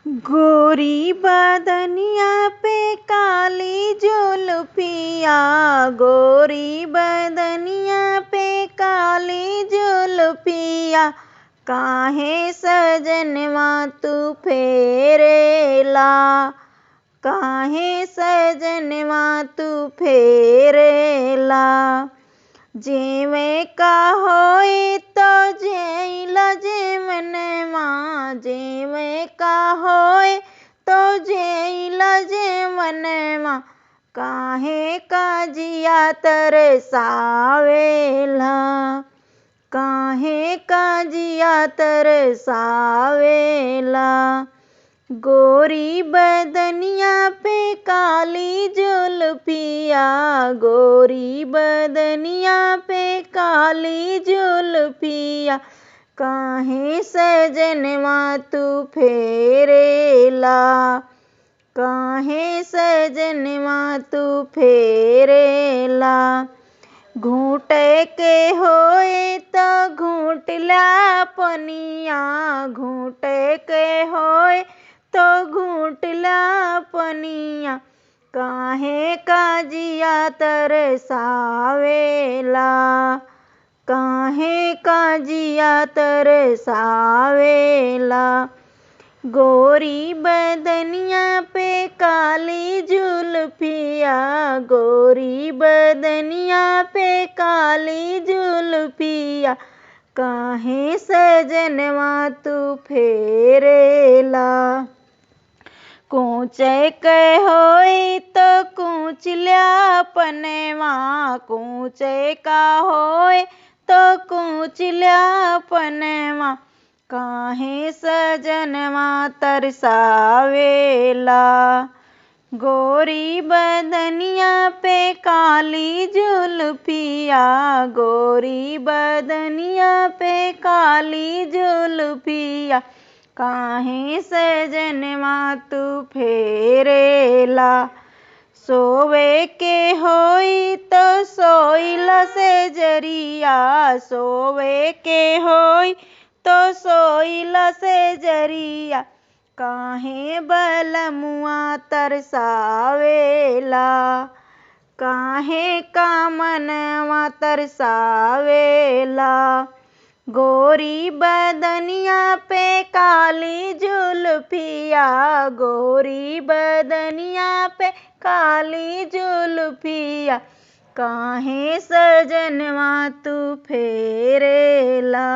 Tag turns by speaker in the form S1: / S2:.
S1: गोरी बदनिया पे काली जुल्फिया, गोरी बदनिया पे काली जुल्फिया, काहे सजनवा तू फेरेला, काहे सजनवा तू फेरेला। जेवे का होई तो जेला जेवनवा, जेवे का होई तो जेला जेवनवा, काहे काजिया तरसावेला, काहे काजिया तरसावेला। गोरी बदनिया पे काली जुल्फिया, गोरी बदनिया पे काली जुल्फिया, काहे सजनवा तू फेरेला, काहे सजनवा तू फेरेला। घूट के होए तो घूटला पनिया, घूट के होए तो घूटला पनिया, काहे काजिया तरसावेला, काहे काजिया तरसावेला। गोरी बदनिया पे काली जुल्फिया, गोरी बदनिया पे काली जुल्फिया, काहे सजनवा तू फेरेला। कूचे के होई तो कूचल्या पनवा, कूचे का होई तो कूचल्या पनवा, काहे सजनवा तरसावेला। गोरी बदनिया पे काली जुल्फिया, गोरी बदनिया पे काली जुल्फिया, काहे सजनवा तू फेरेला। सोवे के होई तो सोइला से जरिया, सोवे के होई तो सोइला से जरिया, काहे बलमुआ तरसावेला, काहे कामनवा तरसावेला। गोरी बदनिया पे काली जुल्फिया, गोरी बदनिया पे काली जुल्फिया, काहे सजनवा तू फेरेला।